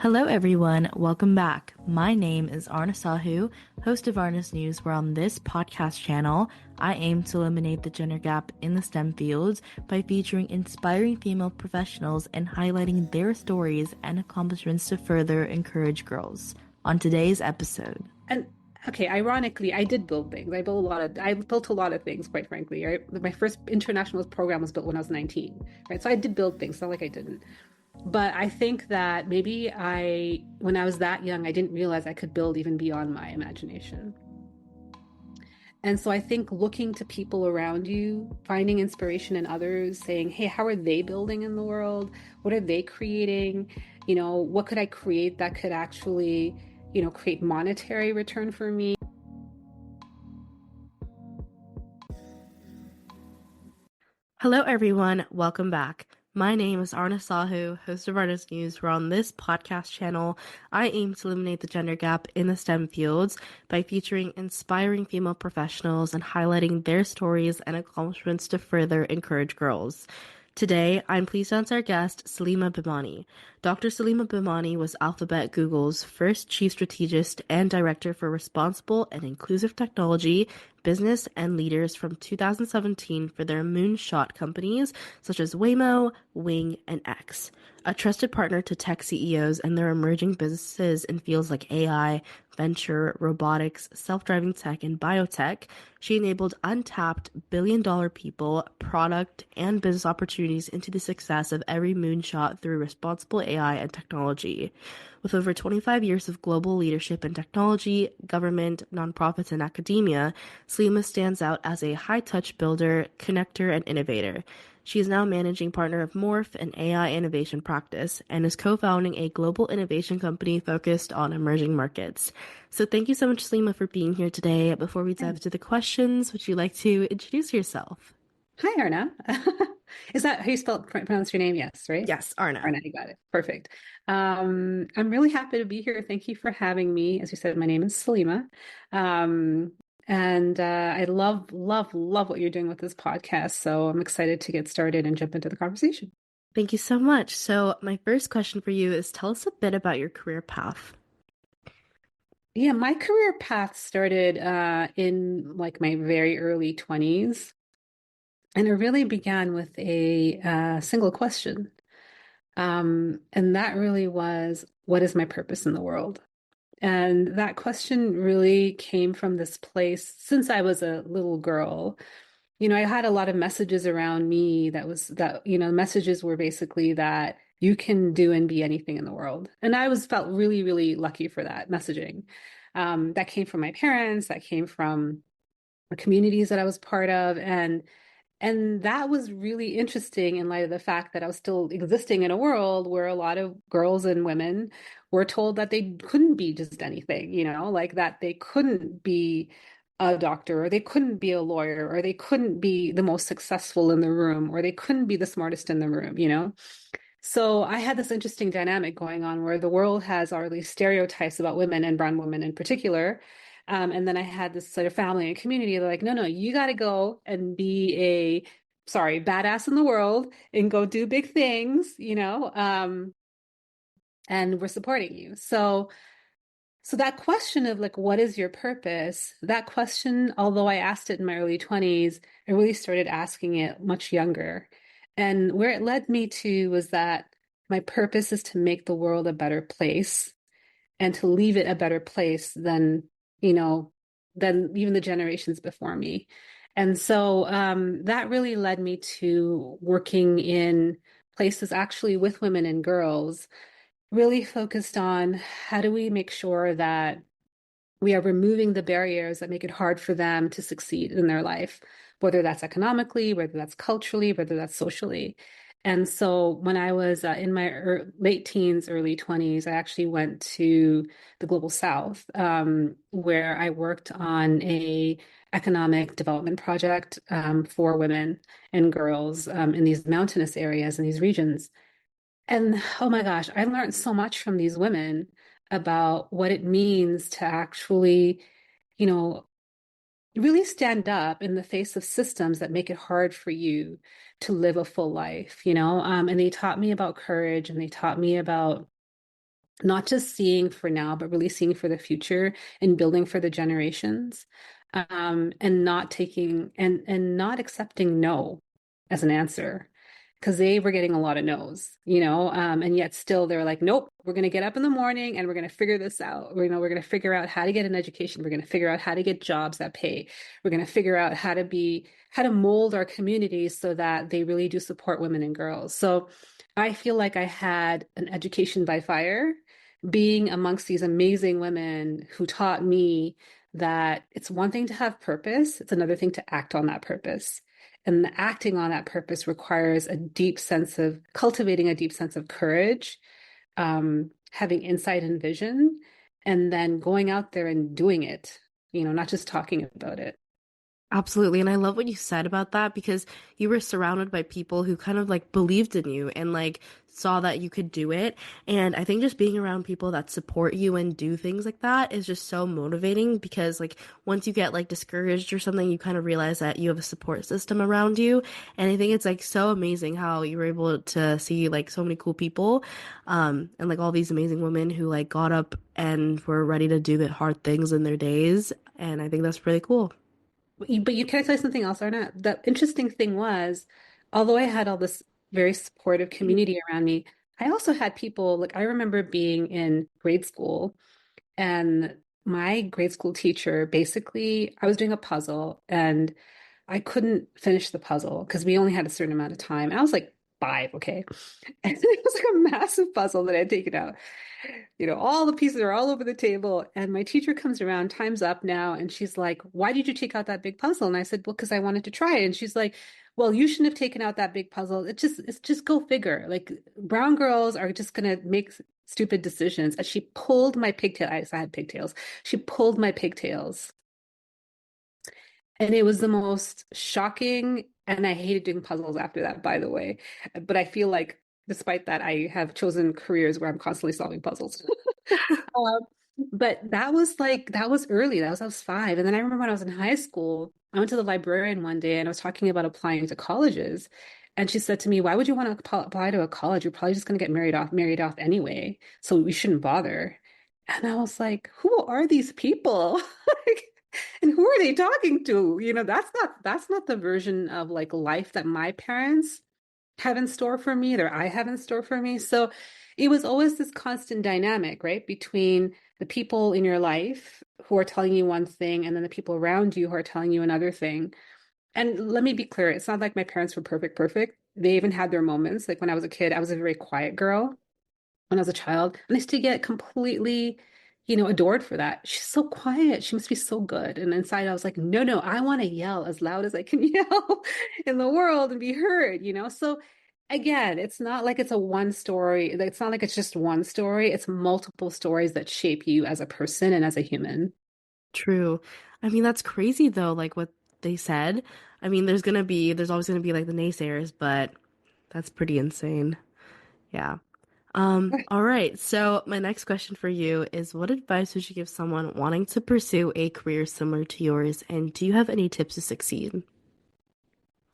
Hello everyone, welcome back. My name is Aarna Sahu, host of Aarna's News, where on this podcast channel, I aim to eliminate the gender gap in the STEM fields by featuring inspiring female professionals and highlighting their stories and accomplishments to further encourage girls. On today's episode. And okay, ironically, I did build things. I built a lot of things, quite frankly. Right? My first international program was built when I was 19, right? So I did build things, not like I didn't. But I think that maybe when I was that young, I didn't realize I could build even beyond my imagination. And so I think looking to people around you, finding inspiration in others, saying, hey, how are they building in the world? What are they creating? What could I create that could actually, create monetary return for me? Hello everyone, welcome back. My name is Aarna Sahu, host of Aarna's News, where on this podcast channel, I aim to eliminate the gender gap in the STEM fields by featuring inspiring female professionals and highlighting their stories and accomplishments to further encourage girls. Today, I'm pleased to announce our guest, Salima Bhimani. Dr. Salima Bhimani was Alphabet Google's first Chief Strategist and Director for Responsible and Inclusive Technology, Business, and Leaders from 2017 for their moonshot companies such as Waymo, Wing, and X. A trusted partner to tech CEOs and their emerging businesses in fields like AI, venture, robotics, self-driving tech, and biotech, she enabled untapped billion-dollar people, product, and business opportunities into the success of every moonshot through responsible AI and technology. With over 25 years of global leadership in technology, government, nonprofits, and academia, Salima stands out as a high-touch builder, connector, and innovator. She is now managing partner of Morph, an AI innovation practice, and is co-founding a global innovation company focused on emerging markets. So thank you so much, Salima, for being here today. Before we dive into the questions, would you like to introduce yourself? Hi, Arna. Is that how you pronounce your name? Yes, right? Yes, Aarna. Arna, you got it. Perfect. I'm really happy to be here. Thank you for having me. As you said, my name is Salima. And I love what you're doing with this podcast. So I'm excited to get started and jump into the conversation. Thank you so much. So my first question for you is tell us a bit about your career path. Yeah, my career path started in like my very early 20s. And it really began with a single question. And that really was, what is my purpose in the world? And that question really came from this place since I was a little girl. I had a lot of messages around me messages were basically that you can do and be anything in the world. And I felt really, really lucky for that messaging. That came from my parents, that came from the communities that I was part of. And that was really interesting in light of the fact that I was still existing in a world where a lot of girls and women were told that they couldn't be just anything, like that they couldn't be a doctor, or they couldn't be a lawyer, or they couldn't be the most successful in the room, or they couldn't be the smartest in the room. So I had this interesting dynamic going on where the world has all these stereotypes about women and brown women in particular. And then I had this sort of family and community. They're like, no, you got to go and be badass in the world and go do big things, and we're supporting you. So that question of like, what is your purpose? That question, although I asked it in my early 20s, I really started asking it much younger. And where it led me to was that my purpose is to make the world a better place and to leave it a better place than even the generations before me. And so that really led me to working in places actually with women and girls, really focused on how do we make sure that we are removing the barriers that make it hard for them to succeed in their life, whether that's economically, whether that's culturally, whether that's socially. And so when I was in my late teens, early 20s, I actually went to the Global South, where I worked on a economic development project for women and girls in these mountainous areas in these regions. And oh my gosh, I learned so much from these women about what it means to actually, you know, really stand up in the face of systems that make it hard for you to live a full life. And they taught me about courage, and they taught me about not just seeing for now, but really seeing for the future and building for the generations, and not taking and not accepting no as an answer. Because they were getting a lot of no's, and yet still they're like, nope, we're going to get up in the morning and we're going to figure this out. We're going to figure out how to get an education. We're going to figure out how to get jobs that pay. We're going to figure out how to mold our communities so that they really do support women and girls. So I feel like I had an education by fire, being amongst these amazing women who taught me that it's one thing to have purpose, it's another thing to act on that purpose. And the acting on that purpose requires cultivating a deep sense of courage, having insight and vision, and then going out there and doing it, not just talking about it. Absolutely. And I love what you said about that because you were surrounded by people who kind of like believed in you and like saw that you could do it. And I think just being around people that support you and do things like that is just so motivating because like once you get like discouraged or something, you kind of realize that you have a support system around you. And I think it's like so amazing how you were able to see like so many cool people, and like all these amazing women who like got up and were ready to do the hard things in their days. And I think that's really cool. Can I tell you something else, Arna? The interesting thing was, although I had all this very supportive community around me, I also had people, like I remember being in grade school, and my grade school teacher, basically, I was doing a puzzle and I couldn't finish the puzzle because we only had a certain amount of time. And I was like 5, okay? And it was like a massive puzzle that I had taken out. All the pieces are all over the table. And my teacher comes around, time's up now. And she's like, why did you take out that big puzzle? And I said, well, because I wanted to try it. And she's like, well, you shouldn't have taken out that big puzzle. It's just go figure. Like brown girls are just going to make stupid decisions. And she pulled my pigtail. I had pigtails. She pulled my pigtails. And it was the most shocking. And I hated doing puzzles after that, by the way. But I feel like despite that, I have chosen careers where I'm constantly solving puzzles. Um, but that was early. I was 5. And then I remember when I was in high school, I went to the librarian one day and I was talking about applying to colleges. And she said to me, why would you want to apply to a college? You're probably just going to get married off anyway. So we shouldn't bother. And I was like, who are these people? Like, and who are they talking to? That's not the version of like life that my parents have in store for me, that I have in store for me. So it was always this constant dynamic, right? Between the people in your life who are telling you one thing and then the people around you who are telling you another thing. And let me be clear, it's not like my parents were perfect. They even had their moments. Like when I was a kid, I was a very quiet girl when I was a child. And I used to get completely, adored for that. She's so quiet. She must be so good. And inside I was like, no, no, I want to yell as loud as I can yell in the world and be heard. So again, it's not like it's a one story. It's not like it's just one story. It's multiple stories that shape you as a person and as a human. True. I mean, that's crazy though, like what they said. I mean, there's always gonna be like the naysayers, but that's pretty insane. Yeah. All right. So my next question for you is what advice would you give someone wanting to pursue a career similar to yours, and do you have any tips to succeed?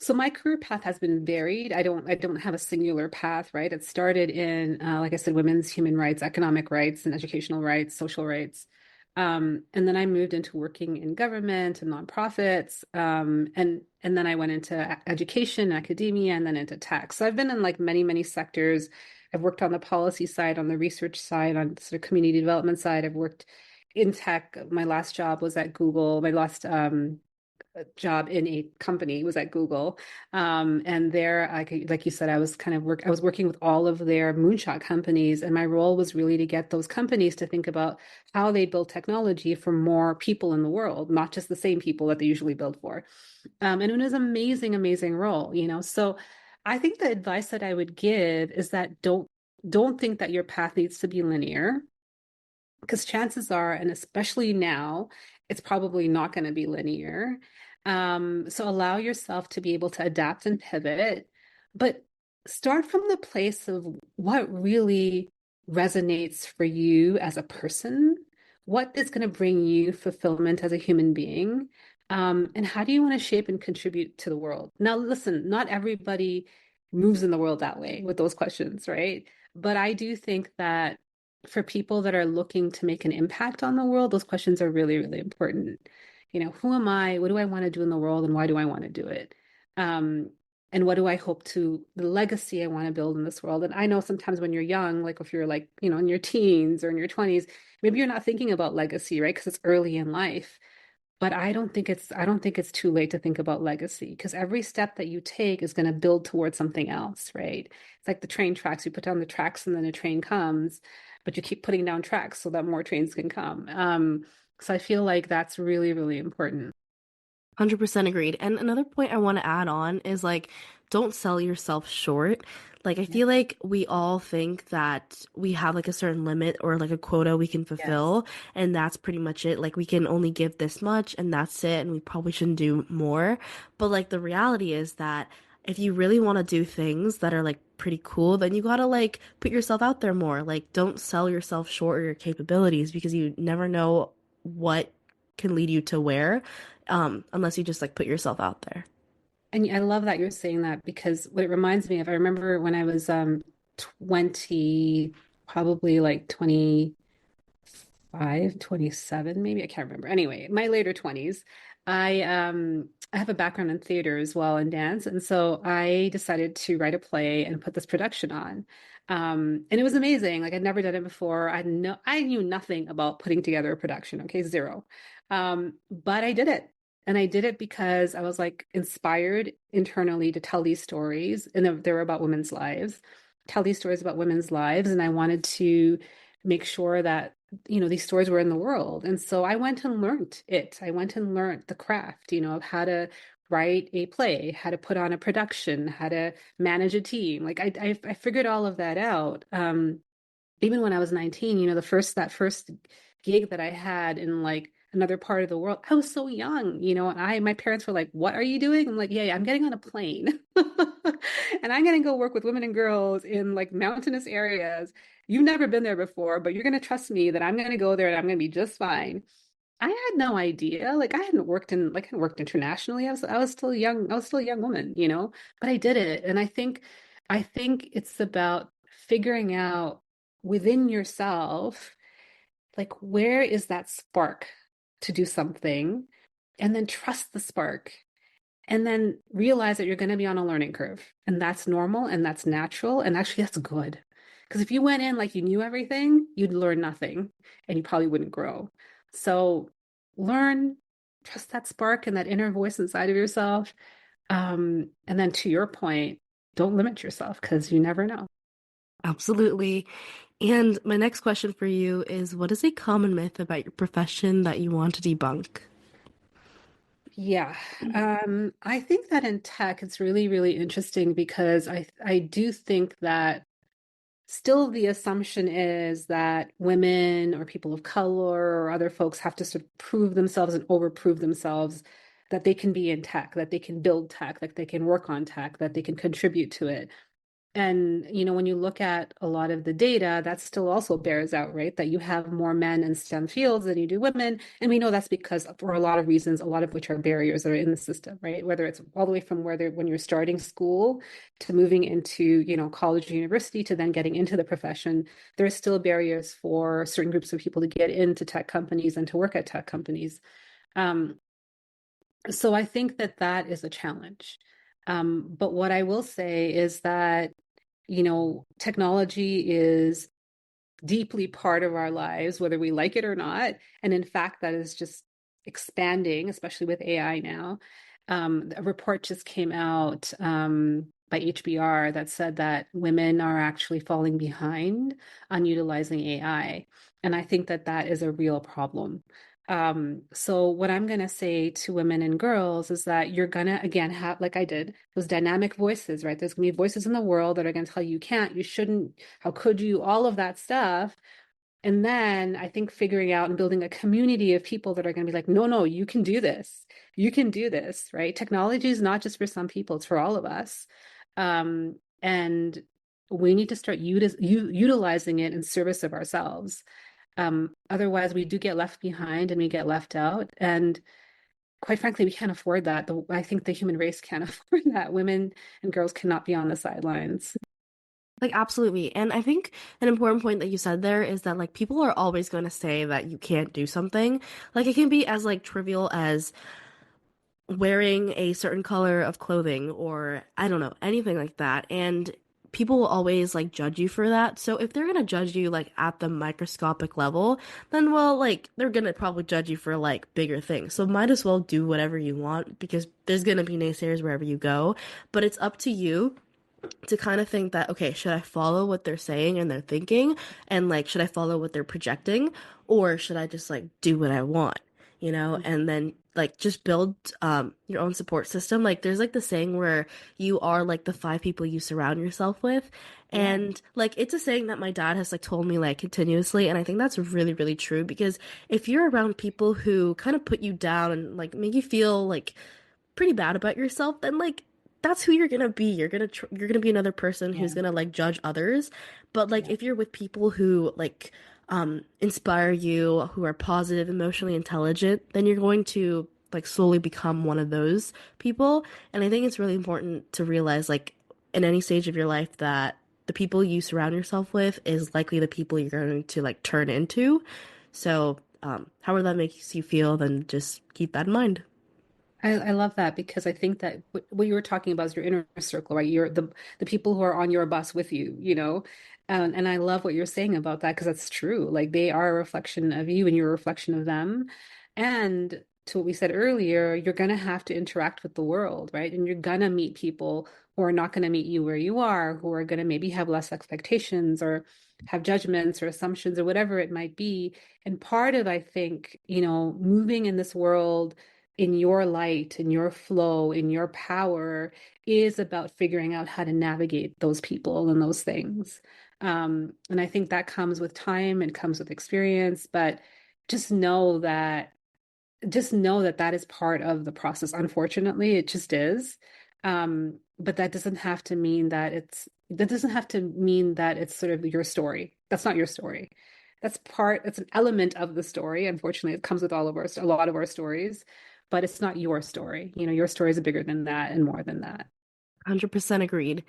So my career path has been varied. I don't have a singular path, right? It started in, like I said, women's human rights, economic rights, and educational rights, social rights. And then I moved into working in government and nonprofits. And then I went into education, academia, and then into tech. So I've been in like many, many sectors. I've worked on the policy side, on the research side, on sort of community development side. I've worked in tech. My last job was at Google. My last job in a company was at Google. And there, like you said, I was working with all of their moonshot companies. And my role was really to get those companies to think about how they build technology for more people in the world, not just the same people that they usually build for. And it was an amazing, amazing role. So I think the advice that I would give is that don't think that your path needs to be linear, because chances are, and especially now, it's probably not going to be linear. So allow yourself to be able to adapt and pivot, but start from the place of what really resonates for you as a person. What is going to bring you fulfillment as a human being? And how do you want to shape and contribute to the world? Now, listen, not everybody moves in the world that way with those questions, right? But I do think that for people that are looking to make an impact on the world, those questions are really, really important. Who am I? What do I want to do in the world, and why do I want to do it? Um, and what do I hope to, the legacy I want to build in this world? And I know sometimes when you're young, like if you're like, in your teens or in your 20s, maybe you're not thinking about legacy, right? Because it's early in life. But I don't think it's too late to think about legacy because every step that you take is going to build towards something else, right? It's like the train tracks. You put down the tracks and then a train comes, but you keep putting down tracks so that more trains can come. So I feel like that's really, really important. 100% agreed. And another point I want to add on is like, don't sell yourself short. Like, I Yeah. feel like we all think that we have like a certain limit or like a quota we can Yes. fulfill, and that's pretty much it. Like, we can only give this much, and that's it, and we probably shouldn't do more. But like, the reality is that if you really want to do things that are like pretty cool, then you gotta like put yourself out there more. Like, don't sell yourself short or your capabilities because you never know what can lead you to where unless you just like put yourself out there. And I love that you're saying that because what it reminds me of, I remember when I was 20, probably like 27 maybe. I can't remember. Anyway, my later 20s. I have a background in theater as well and dance. And so I decided to write a play and put this production on. And it was amazing. Like I'd never done it before. I knew nothing about putting together a production. Okay, zero. But I did it. And I did it because I was like inspired internally to tell these stories, and they were about women's lives, tell these stories about women's lives. And I wanted to make sure that these stories were in the world. And so I went and learned it. I went and learned the craft, of how to write a play, how to put on a production, how to manage a team. Like I figured all of that out. Even when I was 19, that first gig that I had in like another part of the world, I was so young, and my parents were like, "What are you doing?" I'm like, "Yeah, I'm getting on a plane." And I'm gonna go work with women and girls in like mountainous areas. You've never been there before, but you're gonna trust me that I'm gonna go there and I'm gonna be just fine. I had no idea. Like I hadn't worked internationally. I was still young. I was still a young woman, but I did it. And I think it's about figuring out within yourself, like where is that spark to do something, and then trust the spark and then realize that you're going to be on a learning curve. And that's normal and that's natural. And actually, that's good. Because if you went in like you knew everything, you'd learn nothing and you probably wouldn't grow. So learn, trust that spark and that inner voice inside of yourself. And then to your point, don't limit yourself because you never know. Absolutely. And my next question for you is what is a common myth about your profession that you want to debunk? Yeah, I think that in tech, it's really, really interesting because I do think that still the assumption is that women or people of color or other folks have to sort of prove themselves and overprove themselves that they can be in tech, that they can build tech, that they can work on tech, that they can contribute to it. And, when you look at a lot of the data, that still also bears out, right? That you have more men in STEM fields than you do women. And we know that's because for a lot of reasons, a lot of which are barriers that are in the system, right? Whether it's all the way from when you're starting school to moving into, college or university to then getting into the profession, there are still barriers for certain groups of people to get into tech companies and to work at tech companies. Um, so I think that that is a challenge. But what I will say is that technology is deeply part of our lives, whether we like it or not. And in fact, that is just expanding, especially with AI now. A report just came out by HBR that said that women are actually falling behind on utilizing AI. And I think that that is a real problem. So what I'm going to say to women and girls is that you're going to, again, have, like I did, those dynamic voices, right? There's going to be voices in the world that are going to tell you can't, you shouldn't, how could you, all of that stuff. And then I think figuring out and building a community of people that are going to be like, no, no, you can do this. You can do this, right? Technology is not just for some people, it's for all of us. And we need to start utilizing it in service of ourselves. Otherwise, we do get left behind and we get left out. And quite frankly, we can't afford that. I think the human race can't afford that. Women and girls cannot be on the sidelines. Like, absolutely. And I think an important point that you said there is that, like, people are always going to say that you can't do something. Like, it can be as, like, trivial as wearing a certain color of clothing or I don't know, anything like that. And people will always like judge you for that. So if they're gonna judge you like at the microscopic level, then well, like they're gonna probably judge you for like bigger things. So might as well do whatever you want because there's gonna be naysayers wherever you go. But it's up to you to kind of think that, okay, should I follow what they're saying and they're thinking? And like, should I follow what they're projecting? Or should I just like do what I want, you know? And then like just build your own support system. Like there's like the saying where you are like the five people you surround yourself with. Yeah. And like it's a saying that my dad has like told me like continuously. And I think that's really, really true because if you're around people who kind of put you down and like make you feel like pretty bad about yourself, then like that's who you're gonna be. You're gonna be another person who's Yeah. gonna like judge others. But like Yeah. if you're with people who like inspire you, who are positive, emotionally intelligent, then you're going to like slowly become one of those people. And I think it's really important to realize like in any stage of your life that the people you surround yourself with is likely the people you're going to like turn into. So, however that makes you feel, then just keep that in mind. I love that because I think that what you were talking about is your inner circle, right? You're the people who are on your bus with you, you know? And I love what you're saying about that because that's true. Like they are a reflection of you and you're a reflection of them. And to what we said earlier, you're going to have to interact with the world, right? And you're going to meet people who are not going to meet you where you are, who are going to maybe have less expectations or have judgments or assumptions or whatever it might be. And part of, I think, moving in this world in your light, in your flow, in your power is about figuring out how to navigate those people and those things. And I think that comes with time and comes with experience, but just know that that is part of the process. Unfortunately, it just is. But that doesn't have to mean that it's sort of your story. That's not your story. It's an element of the story. Unfortunately, it comes with a lot of our stories, but it's not your story. Your stories are bigger than that and more than that. 100% agreed.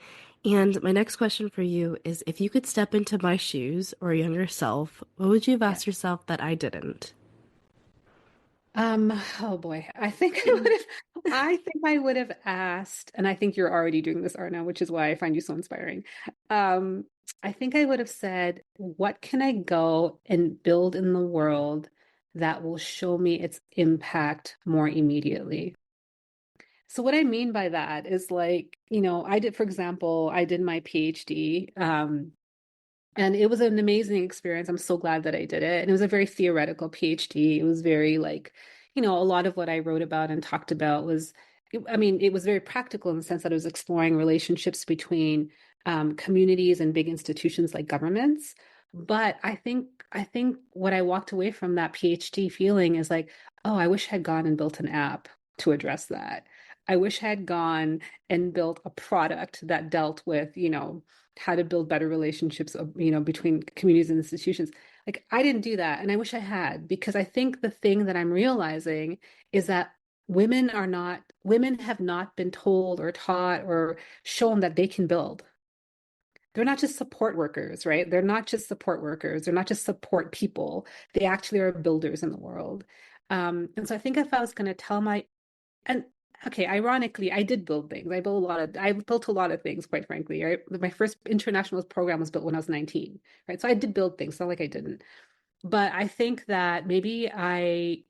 And my next question for you is if you could step into my shoes or younger self, what would you have Yeah. asked yourself that I didn't? Oh boy. I think I would have asked, and I think you're already doing this, Arna, which is why I find you so inspiring. Um, I think I would have said, what can I go and build in the world that will show me its impact more immediately? So what I mean by that is like, for example, I did my PhD. And it was an amazing experience. I'm so glad that I did it. And it was a very theoretical PhD. It was very like, a lot of what I wrote about and talked about I mean, it was very practical in the sense that I was exploring relationships between communities and big institutions like governments. But I think what I walked away from that PhD feeling is like, oh, I wish I had gone and built an app to address that. I wish I had gone and built a product that dealt with, how to build better relationships, between communities and institutions. Like I didn't do that, and I wish I had, because I think the thing that I'm realizing is that women have not been told or taught or shown that they can build. They're not just support workers, right? They're not just support workers. They're not just support people. They actually are builders in the world. And so I think if I was going to tell my and okay, ironically, I did build things. I built a lot of things, quite frankly. Right? My first international program was built when I was 19, right? So I did build things, not like I didn't. But I think that maybe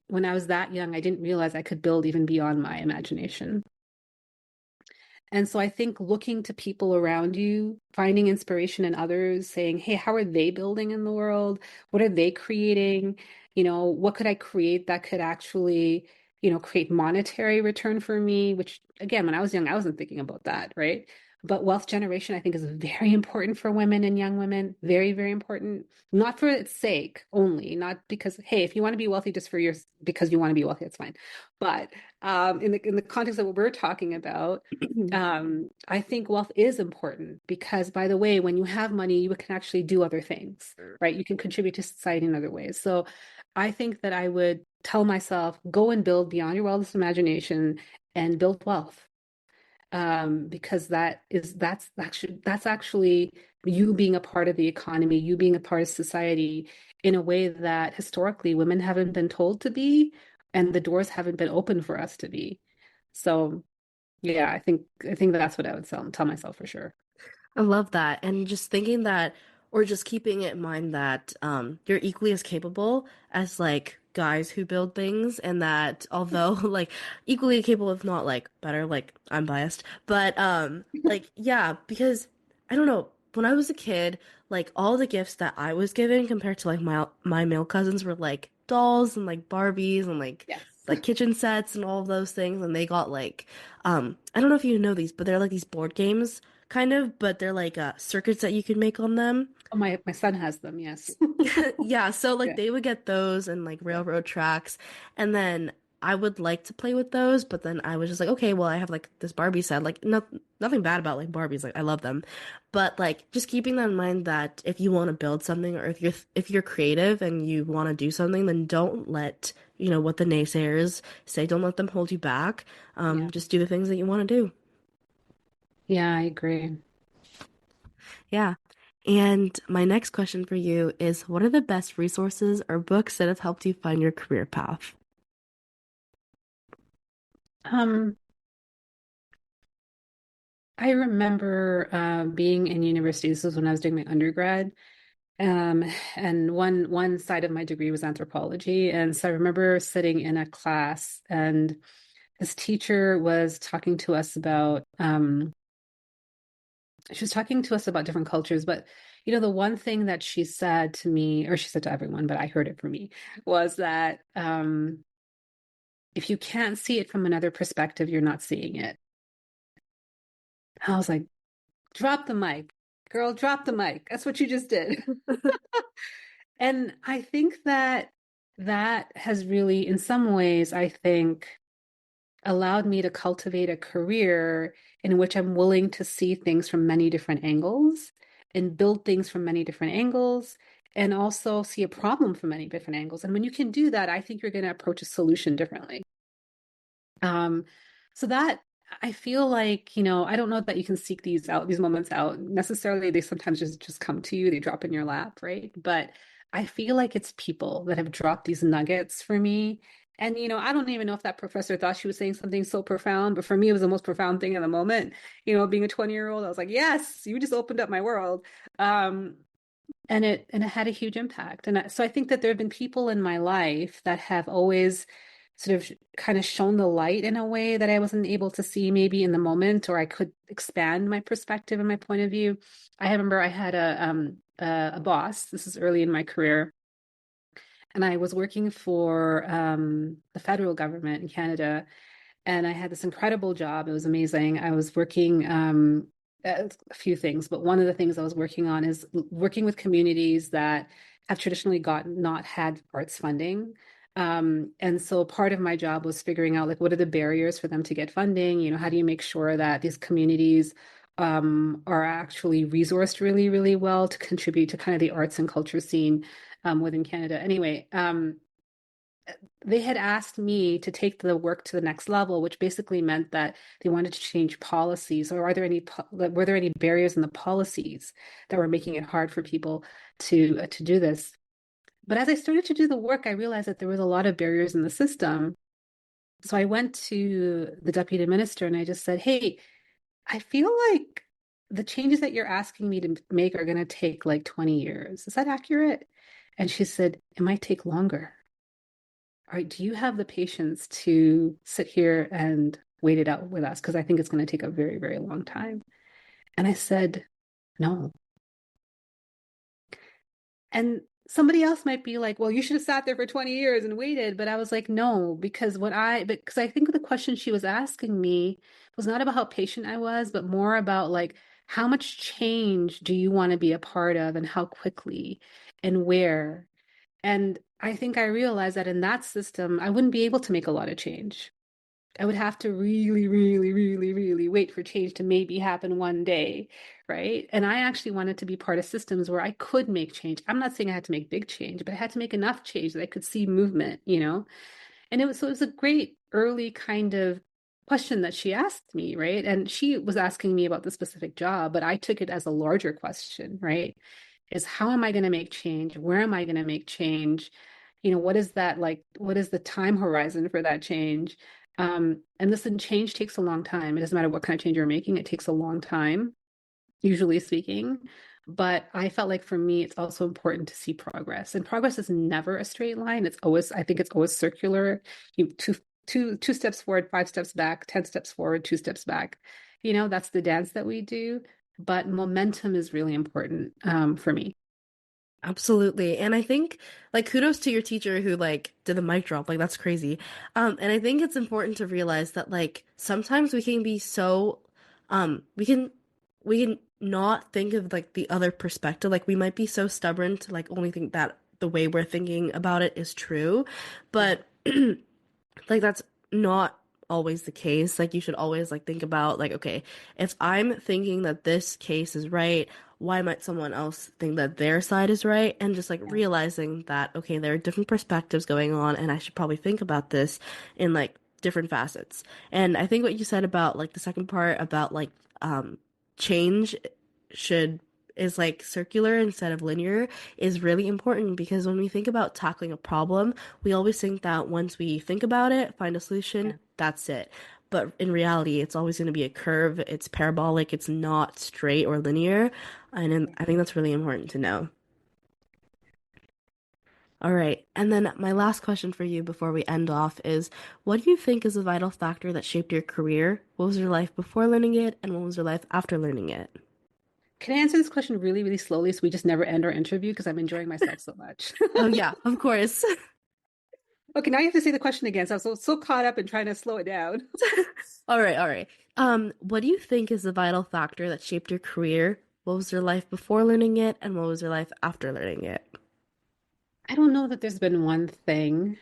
when I was that young, I didn't realize I could build even beyond my imagination. And so I think looking to people around you, finding inspiration in others, saying, hey, how are they building in the world? What are they creating? What could I create that could actually, create monetary return for me? Which, again, when I was young, I wasn't thinking about that, right? But wealth generation, I think, is very important for women and young women. Very, very important. Not for its sake only, not because, hey, if you want to be wealthy just because you want to be wealthy, that's fine. But in the context of what we're talking about, I think wealth is important because, by the way, when you have money, you can actually do other things, right? You can contribute to society in other ways. So I think that I would tell myself, go and build beyond your wildest imagination and build wealth. Because that's actually you being a part of the economy, you being a part of society in a way that historically women haven't been told to be, and the doors haven't been open for us to be. So yeah, I think that's what I would tell myself for sure. I love that. And just thinking that, or just keeping it in mind that you're equally as capable as like guys who build things, and that although like equally capable, if not like better, like I'm biased, but like yeah, because I don't know, when I was a kid, like all the gifts that I was given compared to like my male cousins were like dolls and like Barbies and Yes. like kitchen sets and all of those things, and they got like I don't know if you know these, but they're like these board games kind of, but they're like circuits that you can make on them. Oh, my son has them, yes. Yeah, so like Yeah, they would get those and like yeah, railroad tracks, and then I would like to play with those, but then I was just like, okay, well, I have like this Barbie set. Like, nothing bad about like Barbies, like I love them, but like just keeping that in mind that if you want to build something, or if you're creative and you want to do something, then don't let what the naysayers say. Don't let them hold you back. yeah. Just do the things that you want to do. Yeah, I agree. Yeah. And my next question for you is, what are the best resources or books that have helped you find your career path? Um, I remember being in university. This was when I was doing my undergrad. Um, and one side of my degree was anthropology. And so I remember sitting in a class and this teacher was talking to us about she was talking to us about different cultures, but the one thing that she said to me, or she said to everyone, but I heard it from me, was that if you can't see it from another perspective, you're not seeing it. I was like, drop the mic, girl, drop the mic. That's what you just did. And I think that that has really, in some ways, I think, allowed me to cultivate a career in which I'm willing to see things from many different angles and build things from many different angles and also see a problem from many different angles. And when you can do that, I think you're going to approach a solution differently. Um, so that I feel like, I don't know that you can seek these moments out necessarily. They sometimes just come to you, they drop in your lap, right? But I feel like it's people that have dropped these nuggets for me. And, I don't even know if that professor thought she was saying something so profound, but for me, it was the most profound thing in the moment. Being a 20-year-old, I was like, yes, you just opened up my world. And it had a huge impact. So I think that there have been people in my life that have always sort of kind of shown the light in a way that I wasn't able to see maybe in the moment, or I could expand my perspective and my point of view. I remember I had a boss. This is early in my career, and I was working for the federal government in Canada, and I had this incredible job. It was amazing. I was working a few things, but one of the things I was working on is working with communities that have traditionally not had arts funding. And so part of my job was figuring out like what are the barriers for them to get funding? How do you make sure that these communities are actually resourced really, really well to contribute to kind of the arts and culture scene within Canada. Anyway, they had asked me to take the work to the next level, which basically meant that they wanted to change policies. Or were there any barriers in the policies that were making it hard for people to do this? But as I started to do the work, I realized that there was a lot of barriers in the system. So I went to the deputy minister and I just said, "Hey, I feel like the changes that you're asking me to make are going to take like 20 years. Is that accurate?" And she said, "It might take longer. All right, do you have the patience to sit here and wait it out with us? Because I think it's going to take a very, very long time." And I said, "No." And somebody else might be like, "Well, you should have sat there for 20 years and waited." But I was like, "No," because I think the question she was asking me was not about how patient I was, but more about like, how much change do you want to be a part of and how quickly and where? And I think I realized that in that system, I wouldn't be able to make a lot of change. I would have to really, really, really, really wait for change to maybe happen one day, right? And I actually wanted to be part of systems where I could make change. I'm not saying I had to make big change, but I had to make enough change that I could see movement. And it was a great early kind of question that she asked me, right? And she was asking me about the specific job, but I took it as a larger question, right? Is how am I going to make change? Where am I going to make change? What is that like? What is the time horizon for that change? And listen, change takes a long time. It doesn't matter what kind of change you're making, it takes a long time, usually speaking. But I felt like for me, it's also important to see progress. And progress is never a straight line. I think it's always circular. Two steps forward, 5 steps back, 10 steps forward, 2 steps back. That's the dance that we do. But momentum is really important for me. Absolutely. And I think like kudos to your teacher who like did the mic drop. Like that's crazy. And I think it's important to realize that like sometimes we can be so we can not think of like the other perspective. Like we might be so stubborn to like only think that the way we're thinking about it is true. Yeah. But like that's not always the case. Like you should always like think about like, okay, if I'm thinking that this case is right, why might someone else think that their side is right? And just like Yeah. realizing that, okay, there are different perspectives going on and I should probably think about this in like different facets. And I think what you said about like the second part about like change should is like circular instead of linear is really important because when we think about tackling a problem, we always think that once we think about it, find a solution, Yeah. that's it. But in reality, it's always going to be a curve. It's parabolic. It's not straight or linear. And I think that's really important to know. All right. And then my last question for you before we end off is what do you think is a vital factor that shaped your career? What was your life before learning it? And what was your life after learning it? Can I answer this question really, really slowly so we just never end our interview because I'm enjoying myself so much? Oh, yeah, of course. Okay, now you have to say the question again. So I'm so caught up in trying to slow it down. All right, all right. What do you think is the vital factor that shaped your career? What was your life before learning it, and what was your life after learning it? I don't know that there's been one thing.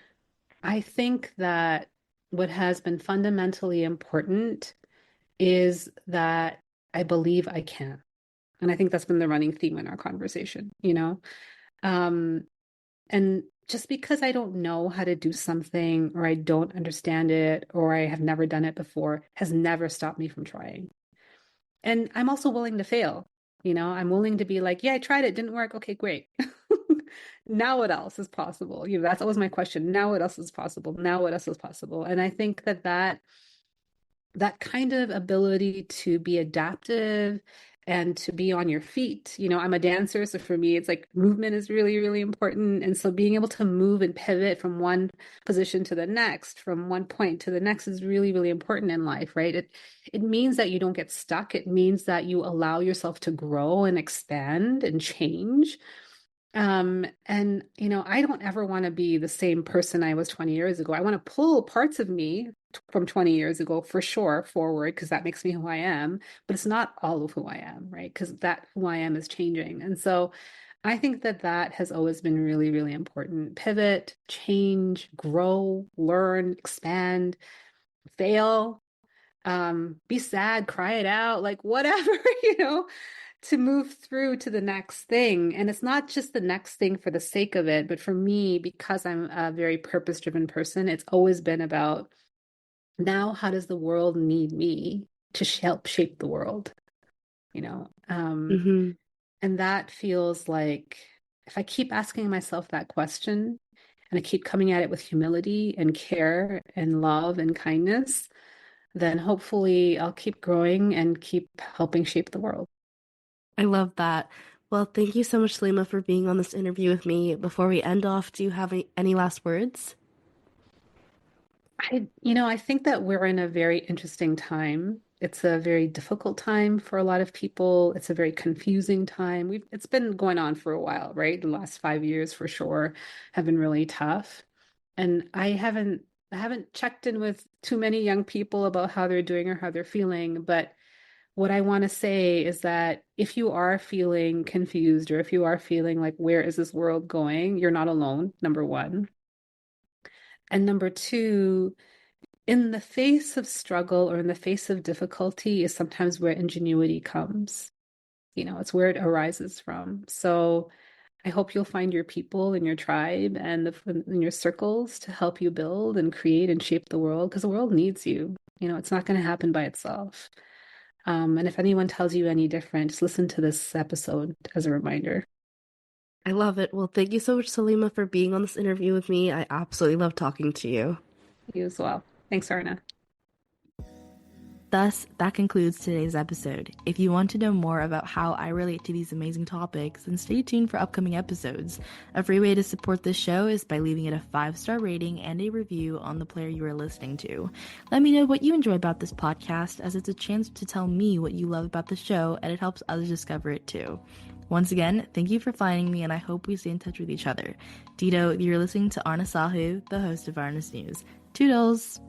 I think that what has been fundamentally important is that I believe I can. And I think that's been the running theme in our conversation. Um, and just because I don't know how to do something or I don't understand it or I have never done it before has never stopped me from trying. And I'm also willing to fail. I'm willing to be like, yeah, I tried it, didn't work. Okay, great. Now what else is possible? That's always my question. Now what else is possible? Now what else is possible? And I think that kind of ability to be adaptive and to be on your feet. I'm a dancer, so for me, it's like movement is really, really important. And so being able to move and pivot from one position to the next, from one point to the next is really, really important in life, right? It means that you don't get stuck. It means that you allow yourself to grow and expand and change. And I don't ever want to be the same person I was 20 years ago. I want to pull parts of me from 20 years ago for sure forward because that makes me who I am, but it's not all of who I am, right? Because that who I am is changing. And so I think that has always been really, really important. Pivot, change, grow, learn, expand, fail, be sad, cry it out, like whatever, you know, to move through to the next thing. And it's not just the next thing for the sake of it, but for me, because I'm a very purpose-driven person, it's always been about now, how does the world need me to help shape the world? You know, um, Mm-hmm. and that feels like if I keep asking myself that question and I keep coming at it with humility and care and love and kindness, then hopefully I'll keep growing and keep helping shape the world. I love that. Well, thank you so much, Salima, for being on this interview with me. Before we end off, do you have any last words? I think that we're in a very interesting time. It's a very difficult time for a lot of people. It's a very confusing time. It's been going on for a while, right? The last 5 years for sure have been really tough. And I haven't checked in with too many young people about how they're doing or how they're feeling. But what I want to say is that if you are feeling confused or if you are feeling like, where is this world going? You're not alone, number one. And number two, in the face of struggle or in the face of difficulty is sometimes where ingenuity comes. It's where it arises from. So I hope you'll find your people in your tribe and in your circles to help you build and create and shape the world because the world needs you. It's not going to happen by itself. And if anyone tells you any different, just listen to this episode as a reminder. I love it. Well, thank you so much, Salima, for being on this interview with me. I absolutely love talking to you. You as well. Thanks, Arna. Thus, that concludes today's episode. If you want to know more about how I relate to these amazing topics, then stay tuned for upcoming episodes. A free way to support this show is by leaving it a 5-star rating and a review on the player you are listening to. Let me know what you enjoy about this podcast, as it's a chance to tell me what you love about the show, and it helps others discover it too. Once again, thank you for finding me, and I hope we stay in touch with each other. Dito, you're listening to Aarna Sahu, the host of Aarna's News. Toodles!